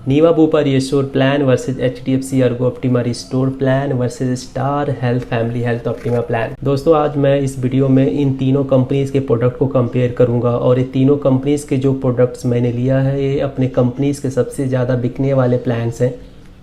नीवा Bupa Reassure plan versus HDFC Ergo Optima Restore plan versus Star Health Family Health Optima plan. दोस्तों आज मैं इस video में इन तीनों कंपनीज के प्रोडक्ट को कंपेयर करूंगा और ये तीनों कंपनीज के जो प्रोडक्ट्स मैंने लिया है ये अपने कंपनीज के सबसे ज़्यादा बिकने वाले प्लान्स हैं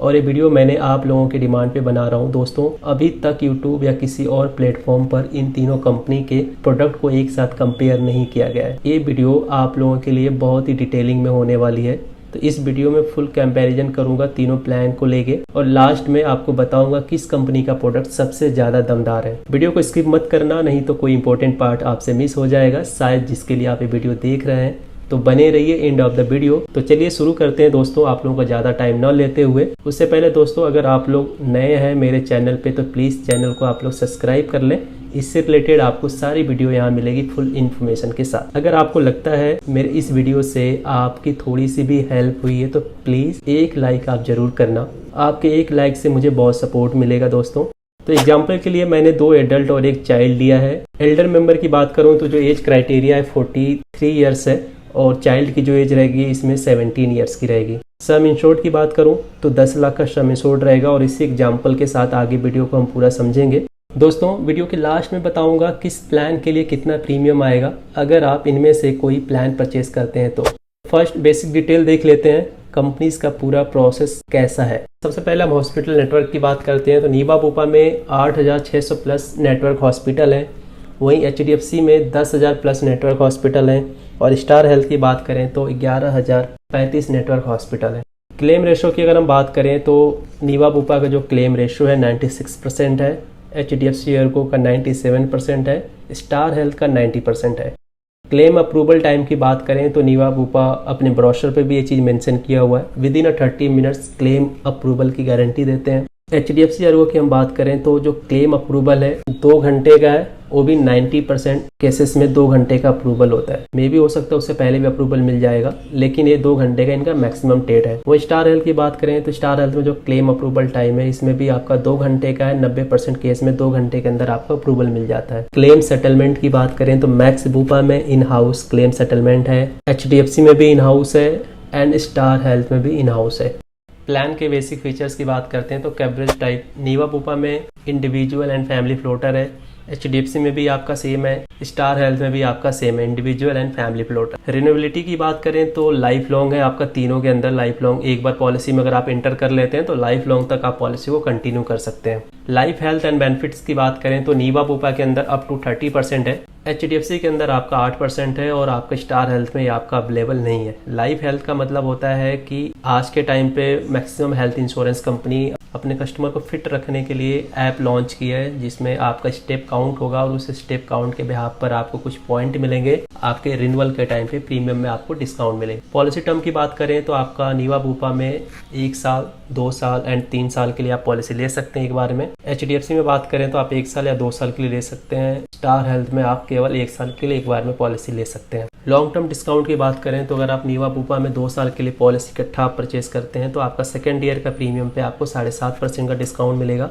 और ये वीडियो मैंने आप लोगों की डिमांड पे बना रहा हूँ। दोस्तों अभी तक यूट्यूब या किसी और प्लेटफॉर्म पर इन तीनों कंपनी के प्रोडक्ट को एक साथ कंपेयर नहीं किया गया है। ये वीडियो आप लोगों के लिए बहुत ही डिटेलिंग में होने वाली है, तो इस वीडियो में फुल कंपैरिजन करूंगा तीनों प्लान को लेके और लास्ट में आपको बताऊंगा किस कंपनी का प्रोडक्ट सबसे ज़्यादा दमदार है। वीडियो को स्किप मत करना, नहीं तो कोई इंपॉर्टेंट पार्ट आपसे मिस हो जाएगा शायद, जिसके लिए आप ये वीडियो देख रहे हैं। तो बने रहिए एंड ऑफ द वीडियो। तो चलिए शुरू करते हैं दोस्तों, आप लोगों का ज़्यादा टाइम न लेते हुए। उससे पहले दोस्तों अगर आप लोग नए हैं मेरे चैनल पे तो प्लीज़ चैनल को आप लोग सब्सक्राइब कर लें। इससे रिलेटेड आपको सारी वीडियो यहाँ मिलेगी फुल इन्फॉर्मेशन के साथ। अगर आपको लगता है मेरे इस वीडियो से आपकी थोड़ी सी भी हेल्प हुई है तो प्लीज़ एक लाइक आप ज़रूर करना। आपके एक लाइक से मुझे बहुत सपोर्ट मिलेगा दोस्तों। तो एग्जाम्पल के लिए मैंने 2 एडल्ट और 1 चाइल्ड लिया है। एल्डर मेंबर की बात करूँ तो जो एज क्राइटेरिया है 43 ईयर्स है और चाइल्ड की जो एज रहेगी इसमें 17 ईयर्स की रहेगी। सम इंश्योर्ड की बात करूं तो 10 लाख का सम इंश्योर्ड रहेगा और इसी एग्जाम्पल के साथ आगे वीडियो को हम पूरा समझेंगे। दोस्तों वीडियो के लास्ट में बताऊंगा किस प्लान के लिए कितना प्रीमियम आएगा अगर आप इनमें से कोई प्लान परचेज करते हैं। तो फर्स्ट बेसिक डिटेल देख लेते हैं कंपनीज का पूरा प्रोसेस कैसा है। सबसे पहले हम हॉस्पिटल नेटवर्क की बात करते हैं तो नीवा बुपा में 8600 प्लस नेटवर्क हॉस्पिटल है, वहीं HDFC में 10,000 प्लस नेटवर्क हॉस्पिटल हैं और स्टार हेल्थ की बात करें तो 11,035 नेटवर्क हॉस्पिटल हैं। क्लेम रेशो की अगर हम बात करें तो नीवा बुपा का जो क्लेम रेशो है 96% है, HDFC अर्गो का 97% है, स्टार हेल्थ का 90% है। क्लेम अप्रूवल टाइम की बात करें तो नीवा बुपा अपने ब्रोशर पे भी ये चीज़ मेंशन किया हुआ है, विदिन 30 मिनट्स क्लेम अप्रूवल की गारंटी देते हैं। HDFC अर्गो की हम बात करें तो जो क्लेम अप्रूवल है 2 घंटे का है, वो भी 90% केसेस में 2 घंटे का अप्रूवल होता है। मे भी हो सकता है उससे पहले भी अप्रूवल मिल जाएगा, लेकिन ये 2 घंटे का इनका मैक्सिमम डेट है। वो स्टार हेल्थ की बात करें तो स्टार हेल्थ में जो क्लेम अप्रूवल टाइम है इसमें भी आपका 2 घंटे का है, 90% केस में 2 घंटे के अंदर आपका अप्रूवल मिल जाता है। क्लेम सेटलमेंट की बात करें तो मैक्स बुपा में इन हाउस क्लेम सेटलमेंट है, HDFC में भी इन हाउस है एंड स्टार हेल्थ में भी इन हाउस है। प्लान के बेसिक फीचर्स की बात करते हैं तो कवरेज टाइप नीवा बुपा में इंडिविजुअल एंड फैमिली फ्लोटर है, HDFC में भी आपका सेम है, स्टार हेल्थ में भी आपका सेम है, individual and family floater. Renewability की बात करें तो लाइफ लॉन्ग है आपका, तीनों के अंदर लाइफ लॉन्ग। एक बार पॉलिसी में अगर आप एंटर कर लेते हैं तो लाइफ लॉन्ग तक आप पॉलिसी को कंटिन्यू कर सकते हैं। लाइफ हेल्थ एंड बेनिफिट्स की बात करें तो नीवा बुपा के अंदर अप टू 30% है, HDFC के अंदर आपका 8% है और आपका स्टार हेल्थ में आपका अवेलेबल नहीं है। लाइफ हेल्थ का मतलब होता है कि आज के टाइम पे मैक्सिमम हेल्थ इंश्योरेंस कंपनी अपने कस्टमर को फिट रखने के लिए ऐप लॉन्च किया है जिसमें आपका स्टेप काउंट होगा और उस स्टेप काउंट के बिहाफ पर आपको कुछ पॉइंट मिलेंगे, आपके रिन्यूअल के टाइम पे प्रीमियम में आपको डिस्काउंट मिलेगा। पॉलिसी टर्म की बात करें तो आपका नीवा बुपा में 1 साल, 2 साल एंड 3 साल के लिए आप पॉलिसी ले सकते हैं एक बार में। HDFC में बात करें तो आप 1 साल या 2 साल के लिए ले सकते हैं, स्टार हेल्थ में आप केवल 1 साल के लिए एक बार में पॉलिसी ले सकते हैं। लॉन्ग टर्म डिस्काउंट की बात करें तो अगर आप नीवा बुपा में 2 साल के लिए पॉलिसी इकट्ठा परचेज करते हैं तो आपका सेकेंड ईयर का प्रीमियम पे आपको 7.5% का डिस्काउंट मिलेगा।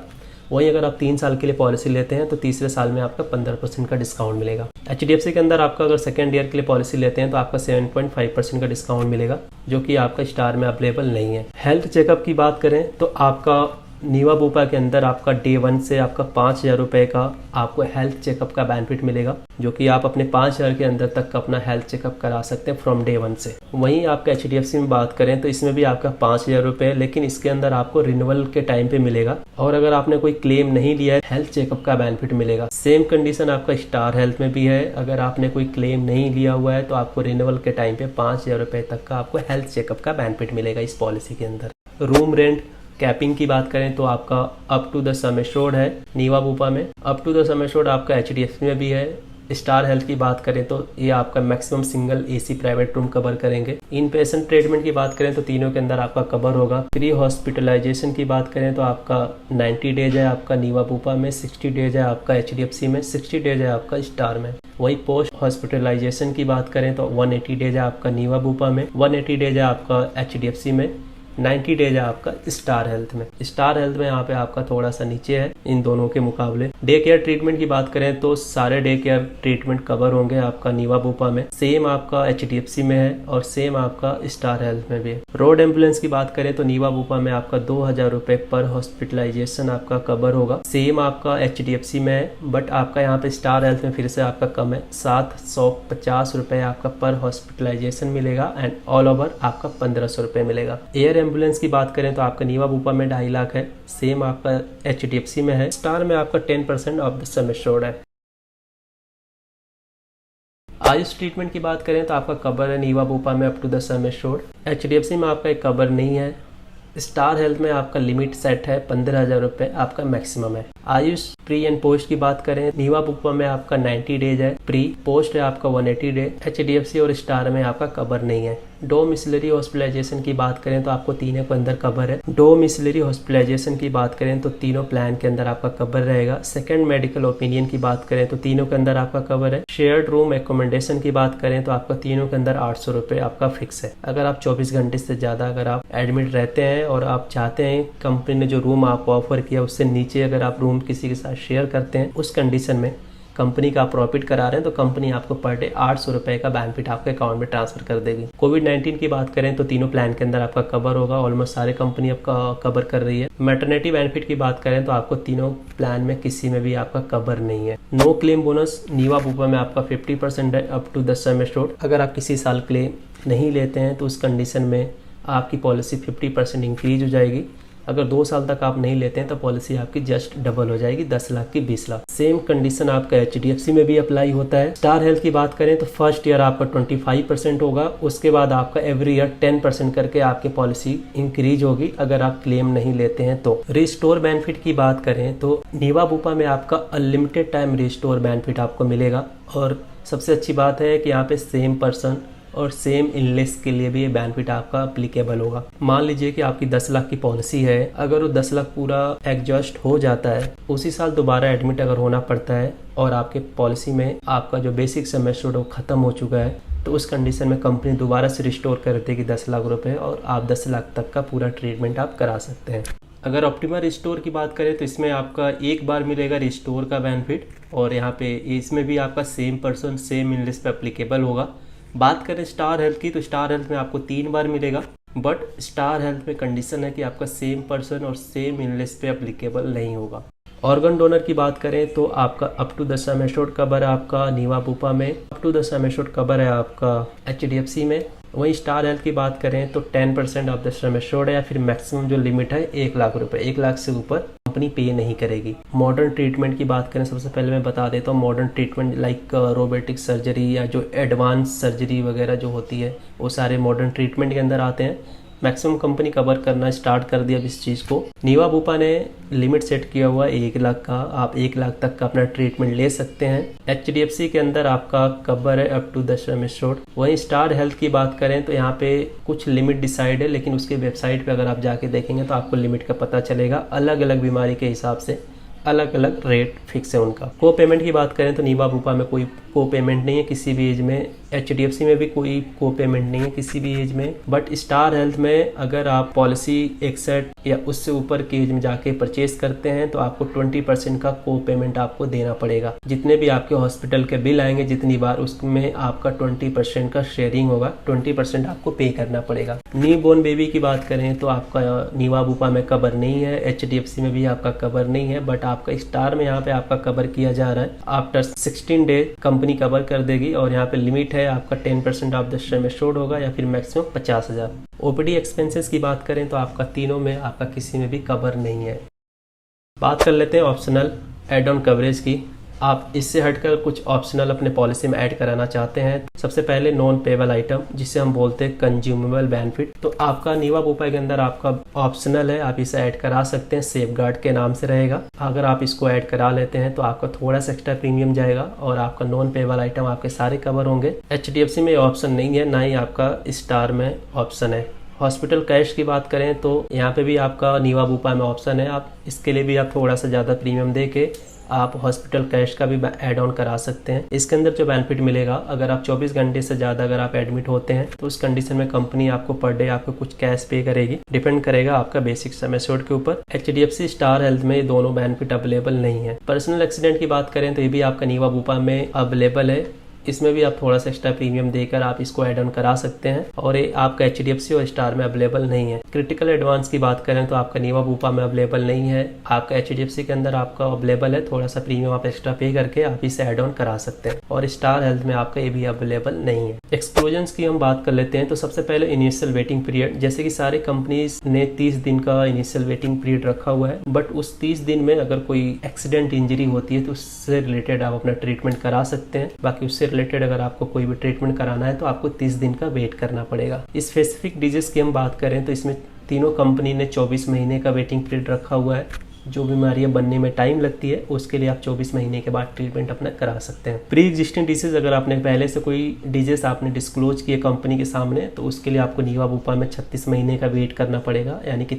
वहीं अगर आप 3 साल के लिए पॉलिसी लेते हैं तो तीसरे साल में आपका 15% का डिस्काउंट मिलेगा। HDFC के अंदर आपका अगर सेकेंड ईयर के लिए पॉलिसी लेते हैं तो आपका 7.5% का डिस्काउंट मिलेगा, जो कि आपका स्टार में अवेलेबल नहीं है। हेल्थ चेकअप की बात करें तो आपका नीवा बुपा के अंदर आपका डे 1 से आपका 5,000 रुपये का आपको हेल्थ चेकअप का बेनिफिट मिलेगा, जो कि आप अपने 5,000 के अंदर तक का अपना हेल्थ चेकअप करा सकते हैं फ्रॉम डे 1 से। वहीं आपका HDFC में बात करें तो इसमें भी आपका 5,000 रुपये, लेकिन इसके अंदर आपको रिन्यूअल के टाइम पे मिलेगा और अगर आपने कोई क्लेम नहीं लिया है हेल्थ चेकअप का बेनिफिट मिलेगा। सेम कंडीशन आपका स्टार हेल्थ में भी है, अगर आपने कोई क्लेम नहीं लिया हुआ है तो आपको रिन्यूअल के टाइम पे 5,000 रुपये तक का आपको हेल्थ चेकअप का बेनिफिट मिलेगा इस पॉलिसी के अंदर। रूम रेंट कैपिंग की बात करें तो आपका up to the sum assured है नीवा बुपा में, up to the sum assured आपका HDFC में भी है। स्टार हेल्थ की बात करें तो ये आपका maximum single AC private room cover करेंगे। इन पेशेंट ट्रीटमेंट की बात करें तो तीनों के अंदर आपका कवर होगा। प्री हॉस्पिटलाइजेशन की बात करें तो आपका 90 डेज है आपका नीवा बुपा में, 60 डेज है आपका HDFC में, 60 डेज है आपका स्टार में। वही पोस्ट हॉस्पिटलाइजेशन की बात करें तो 180 डेज है आपका नीवा बुपा में, 180 डेज है आपका HDFC में 90 डेज है आपका स्टार हेल्थ में। स्टार हेल्थ में यहाँ पे आपका थोड़ा सा नीचे है इन दोनों के मुकाबले। डे केयर ट्रीटमेंट की बात करें तो सारे डे केयर ट्रीटमेंट कवर होंगे आपका नीवा बुपा में, सेम आपका HDFC में है और सेम आपका स्टार हेल्थ में भी है। रोड एम्बुलेंस की बात करें तो नीवा बुपा में आपका 2000 रुपए पर हॉस्पिटलाइजेशन आपका कवर होगा, सेम आपका HDFC में है, बट आपका यहाँ पे स्टार हेल्थ में फिर से आपका कम है, 750 रुपए आपका पर हॉस्पिटलाइजेशन मिलेगा एंड ऑल ओवर आपका 1500 रुपए मिलेगा। एयर एम्बुलेंस की बात करें तो आपका नीवा बुपा में 2.5 लाख है, सेम आपका HDFC में है, स्टार में आपका 10% ऑफ द सम एश्योर्ड है। आयुष ट्रीटमेंट की बात करें तो आपका कवर है नीवा बुपा में up to the sum assured. HDFC में आपका एक कवर नहीं है। स्टार हेल्थ में आपका लिमिट सेट है 15,000 रुपए आपका मैक्सिमम है। आयुष प्री एंड पोस्ट की बात करें, नीवा बुपा में आपका 90 डेज है, प्री पोस्ट है आपका 180 डे। HDFC और स्टार में आपका कवर नहीं है। डोमिसिलरी हॉस्पिटलाइजेशन की बात करें तो आपको तीनों के अंदर कवर है। डोमिसिलरी हॉस्पिटलाइजेशन की बात करें तो तीनों प्लान के अंदर आपका कवर रहेगा। सेकंड मेडिकल ओपिनियन की बात करें तो तीनों के अंदर आपका कवर है। शेयर्ड रूम एकोमोडेशन की बात करें तो आपका तीनों के अंदर 800 रुपए आपका फिक्स है। अगर आप 24 घंटे से ज्यादा अगर आप एडमिट रहते हैं और आप चाहते हैं कंपनी ने जो रूम आपको ऑफर किया उससे नीचे अगर आप रूम किसी के साथ शेयर करते हैं, उस कंडीशन में कंपनी का प्रॉफिट करा रहे हैं तो कंपनी आपको पर डे 800 रुपए का बेनिफिट आपके अकाउंट में ट्रांसफर कर देगी। कोविड-19 की बात करें तो तीनों प्लान के अंदर आपका कवर होगा, ऑलमोस्ट सारे कंपनी आपका कवर कर रही है। मैटरनिटी बेनिफिट की बात करें तो आपको तीनों प्लान में किसी में भी आपका कवर नहीं है। No claim bonus Niva Bupa में आपका 50% है up to the sum assured. अगर आप किसी साल क्लेम नहीं लेते हैं तो उस कंडीशन में आपकी पॉलिसी 50% इंक्रीज हो जाएगी। अगर 2 साल तक आप नहीं लेते हैं तो पॉलिसी आपकी जस्ट डबल हो जाएगी, 10 लाख की 20 लाख। सेम कंडीशन आपका HDFC में भी अप्लाई होता है। स्टार हेल्थ की बात करें तो फर्स्ट ईयर आपका 25% होगा, उसके बाद आपका एवरी ईयर 10% करके आपकी पॉलिसी इंक्रीज होगी अगर आप क्लेम नहीं लेते हैं तो। रिस्टोर बेनिफिट की बात करें तो नीवा बुपा में आपका अनलिमिटेड टाइम रिस्टोर बेनिफिट आपको मिलेगा और सबसे अच्छी बात है कि यहाँ पे सेम पर्सन और सेम इलनेस के लिए भी ये बेनिफिट आपका अप्लीकेबल होगा। मान लीजिए कि आपकी 10 लाख की पॉलिसी है, अगर वो 10 लाख पूरा एडजस्ट हो जाता है, उसी साल दोबारा एडमिट अगर होना पड़ता है और आपके पॉलिसी में आपका जो बेसिक सम एश्योर्ड वो खत्म हो चुका है, तो उस कंडीशन में कंपनी दोबारा से रिस्टोर कर देगी 10 लाख रुपए और आप 10 लाख तक का पूरा ट्रीटमेंट आप करा सकते हैं। अगर ऑप्टिमा रिस्टोर की बात करें तो इसमें आपका एक बार मिलेगा रिस्टोर का बेनिफिट और यहाँ पे इसमें भी आपका सेम पर्सन सेम इलनेस पे अप्लीकेबल होगा। बात करें स्टार हेल्थ की तो स्टार हेल्थ में आपको 3 बार मिलेगा, बट स्टार हेल्थ में कंडीशन है कि आपका सेम पर्सन और सेम इलनेस पे अप्लीकेबल नहीं होगा। ऑर्गन डोनर की बात करें तो आपका up to the sum assured cover है आपका नीवा बुपा में, up to the sum assured cover है आपका HDFC में। वहीं स्टार हेल्थ की बात करें तो 10% ऑफ द सम एश्योर्ड है या फिर मैक्सिमम जो लिमिट है 1 लाख रुपए, 1 लाख से ऊपर कंपनी पे नहीं करेगी। मॉडर्न ट्रीटमेंट की बात करें, सबसे पहले मैं बता देता हूँ modern treatment like robotic surgery या जो एडवांस सर्जरी वगैरह जो होती है वो सारे मॉडर्न ट्रीटमेंट के अंदर आते हैं। मैक्सिमम कंपनी कवर करना स्टार्ट कर दिया अब इस चीज़ को। नीवा बुपा ने लिमिट सेट किया हुआ 1 लाख का, आप 1 लाख तक का अपना ट्रीटमेंट ले सकते हैं। HDFC के अंदर आपका कवर है up to the sum assured. वहीं स्टार हेल्थ की बात करें तो यहाँ पे कुछ लिमिट डिसाइड है, लेकिन उसके वेबसाइट पे अगर आप जाके देखेंगे तो आपको लिमिट का पता चलेगा। अलग अलग बीमारी के हिसाब से अलग अलग रेट फिक्स है उनका। को पेमेंट की बात करें तो नीवा बुपा में कोई को पेमेंट नहीं है किसी भी एज में, HDFC में भी कोई को पेमेंट नहीं है किसी भी एज में, बट स्टार हेल्थ में अगर आप पॉलिसी 61 या उससे ऊपर की एज में जाके परचेज करते हैं तो आपको 20% का को पेमेंट आपको देना पड़ेगा। जितने भी आपके हॉस्पिटल के बिल आएंगे जितनी बार, उसमें आपका 20% का शेयरिंग होगा, 20% आपको पे करना पड़ेगा। न्यू बोर्न बेबी की बात करें तो आपका नीवा बुपा में कवर नहीं है, HDFC में भी आपका कवर नहीं है, बट आपका स्टार में यहाँ पे आपका कवर किया जा रहा है। आफ्टर 16 डे कंपनी कवर कर देगी और यहाँ पे लिमिट है आपका 10% ऑफ द सम एश्योर्ड होगा या फिर मैक्सिमम 50,000। OPD एक्सपेंसेस की बात करें तो आपका तीनों में आपका किसी में भी कवर नहीं है। बात कर लेते हैं ऑप्शनल एड ऑन कवरेज की। आप इससे हटकर कुछ ऑप्शनल अपने पॉलिसी में ऐड कराना चाहते हैं। सबसे पहले नॉन पेबल आइटम जिसे हम बोलते हैं कंज्यूमेबल बेनिफिट, तो आपका नीवा बुपा के अंदर आपका ऑप्शनल है, आप इसे ऐड करा सकते हैं, सेफ गार्ड के नाम से रहेगा। अगर आप इसको ऐड करा लेते हैं तो आपका थोड़ा सा एक्स्ट्रा प्रीमियम जाएगा और आपका नॉन पेबल आइटम आपके सारे कवर होंगे। HDFC में ऑप्शन नहीं है, ना ही आपका स्टार में ऑप्शन है। हॉस्पिटल कैश की बात करें तो यहाँ पे भी आपका नीवा बुपा में ऑप्शन है, आप इसके लिए भी आप थोड़ा सा ज़्यादा प्रीमियम दे के आप हॉस्पिटल कैश का भी ऐड ऑन करा सकते हैं। इसके अंदर जो बेनिफिट मिलेगा, अगर आप 24 घंटे से ज़्यादा अगर आप एडमिट होते हैं तो उस कंडीशन में कंपनी आपको पर डे आपको कुछ कैश पे करेगी। डिपेंड करेगा आपका बेसिक सम एश्योर्ड के ऊपर। HDFC स्टार हेल्थ में दोनों बेनिफिट अवेलेबल नहीं है। पर्सनल एक्सीडेंट की बात करें तो ये भी आपका नीवा बुपा में अवेलेबल है। इसमें भी आप थोड़ा सा एक्स्ट्रा प्रीमियम देकर आप इसको ऐड ऑन करा सकते हैं और ये आपका HDFC और स्टार में अवेलेबल नहीं है। क्रिटिकल एडवांस की बात करें तो आपका नीवा बुपा में अवेलेबल नहीं है। आपका HDFC के अंदर आपका अवेलेबल है, थोड़ा सा प्रीमियम आप एक्स्ट्रा पे करके आप इसे ऐड ऑन करा सकते हैं और स्टार हेल्थ में आपका ये भी अवेलेबल नहीं है। एक्सक्लूजन्स की हम बात कर लेते हैं तो सबसे पहले इनिशियल वेटिंग पीरियड, जैसे कि सारे कंपनीज ने 30 दिन का इनिशियल वेटिंग पीरियड रखा हुआ है, बट उस 30 दिन में अगर कोई एक्सीडेंट इंजरी होती है तो उससे रिलेटेड आप अपना ट्रीटमेंट करा सकते हैं। बाकी उससे रिलेटेड अगर आपको कोई भी ट्रीटमेंट कराना है तो आपको 30 दिन का वेट करना पड़ेगा। इस स्पेसिफिक डिजीज की हम बात करें तो इसमें तीनों कंपनी ने 24 महीने का वेटिंग पीरियड रखा हुआ है। जो बीमारियां बनने में टाइम लगती है उसके लिए आप 24 महीने के बाद ट्रीटमेंट अपना करा सकते हैं। प्री एग्जिस्टिंग डिजीज, अगर आपने पहले से कोई डिजीज आपने डिस्क्लोज किए कंपनी के सामने तो उसके लिए आपको नीवा बुपा में 36 महीने का वेट करना पड़ेगा, यानी कि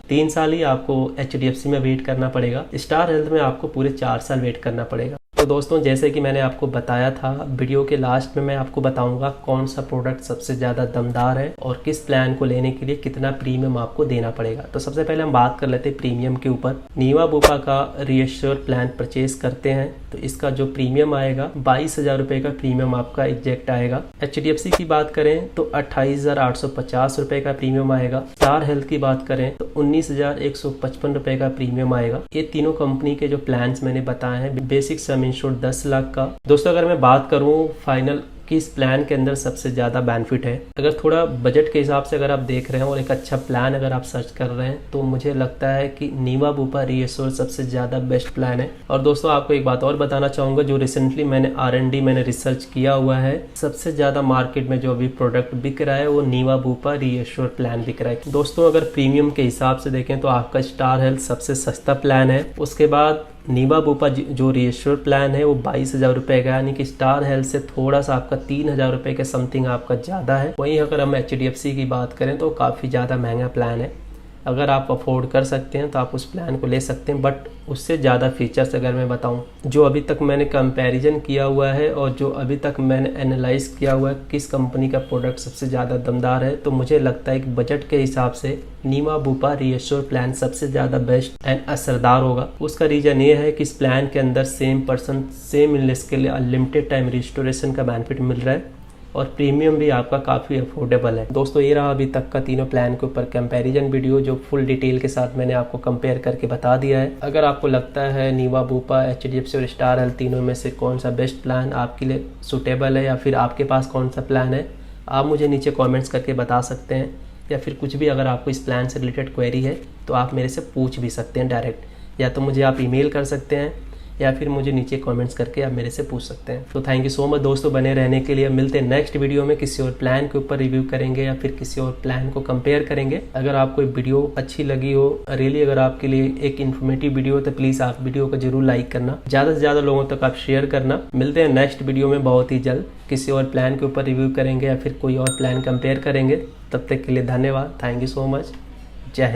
3 साल ही आपको HDFC में वेट करना पड़ेगा। स्टार हेल्थ में आपको पूरे 4 साल वेट करना पड़ेगा। तो दोस्तों, जैसे कि मैंने आपको बताया था, वीडियो के लास्ट में मैं आपको बताऊंगा कौन सा प्रोडक्ट सबसे ज़्यादा दमदार है और किस प्लान को लेने के लिए कितना प्रीमियम आपको देना पड़ेगा। तो सबसे पहले हम बात कर लेते हैं प्रीमियम के ऊपर। नीवा बुपा का रीएश्योर प्लान परचेज करते हैं तो इसका जो प्रीमियम आएगा 22,000 रुपये का प्रीमियम आपका एग्जैक्ट आएगा। HDFC की बात करें तो 28,850 रुपये का प्रीमियम आएगा। स्टार हेल्थ की बात करें तो 19,155 रुपये का प्रीमियम आएगा। ये तीनों कंपनी के जो प्लान्स मैंने बताए हैं, बेसिक सम इंश्योर्ड 10 लाख का। दोस्तों, अगर मैं बात करूं फाइनल कि इस प्लान के अंदर सबसे ज़्यादा बेनिफिट है, अगर थोड़ा बजट के हिसाब से अगर आप देख रहे हैं और एक अच्छा प्लान अगर आप सर्च कर रहे हैं तो मुझे लगता है कि नीवा बुपा रीएश्योर सबसे ज़्यादा बेस्ट प्लान है। और दोस्तों, आपको एक बात और बताना चाहूँगा, जो रिसेंटली मैंने R&D मैंने रिसर्च किया हुआ है, सबसे ज़्यादा मार्केट में जो अभी प्रोडक्ट बिक रहा है वो नीवा बुपा रीएश्योर प्लान बिक रहा है। दोस्तों, अगर प्रीमियम के हिसाब से देखें तो आपका स्टार हेल्थ सबसे सस्ता प्लान है। उसके बाद नीवा बुपा जो रीएश्योर प्लान है वो 22,000 रुपये का, यानी कि स्टार हेल्थ से थोड़ा सा आपका 3,000 रुपये के समथिंग आपका ज़्यादा है। वहीं अगर हम HDFC की बात करें तो काफ़ी ज़्यादा महंगा प्लान है। अगर आप अफोर्ड कर सकते हैं तो आप उस प्लान को ले सकते हैं, बट उससे ज़्यादा फीचर्स अगर मैं बताऊं, जो अभी तक मैंने कंपैरिजन किया हुआ है और जो अभी तक मैंने एनालाइज किया हुआ है किस कंपनी का प्रोडक्ट सबसे ज़्यादा दमदार है, तो मुझे लगता है कि बजट के हिसाब से नीवा बुपा रीएश्योर प्लान सबसे ज़्यादा बेस्ट एंड असरदार होगा। उसका रीज़न ये है कि इस प्लान के अंदर सेम पर्सन सेम इलनेस के लिए अनलिमिटेड टाइम रिस्टोरेशन का बेनिफिट मिल रहा है और प्रीमियम भी आपका काफ़ी अफोर्डेबल है। दोस्तों, ये रहा अभी तक का तीनों प्लान के ऊपर कंपैरिजन वीडियो, जो फुल डिटेल के साथ मैंने आपको कंपेयर करके बता दिया है। अगर आपको लगता है नीवा बुपा, HDFC और स्टार हेल्थ तीनों में से कौन सा बेस्ट प्लान आपके लिए सूटेबल है या फिर आपके पास कौन सा प्लान है, आप मुझे नीचे कॉमेंट्स करके बता सकते हैं। या फिर कुछ भी अगर आपको इस प्लान से रिलेटेड क्वेरी है तो आप मेरे से पूछ भी सकते हैं डायरेक्ट, या तो मुझे आप ईमेल कर सकते हैं या फिर मुझे नीचे कमेंट्स करके आप मेरे से पूछ सकते हैं। तो थैंक यू सो मच दोस्तों बने रहने के लिए। मिलते हैं नेक्स्ट वीडियो में, किसी और प्लान के ऊपर रिव्यू करेंगे या फिर किसी और प्लान को कंपेयर करेंगे। अगर आपको वीडियो अच्छी लगी हो, रियली अगर आपके लिए एक इन्फॉर्मेटिव वीडियो हो, तो प्लीज़ आप वीडियो को जरूर लाइक करना, ज़्यादा से ज़्यादा लोगों तक आप शेयर करना। मिलते हैं नेक्स्ट वीडियो में बहुत ही जल्द, किसी और प्लान के ऊपर रिव्यू करेंगे या फिर कोई और प्लान कंपेयर करेंगे। तब तक के लिए धन्यवाद। Thank you so much. जय हिंद।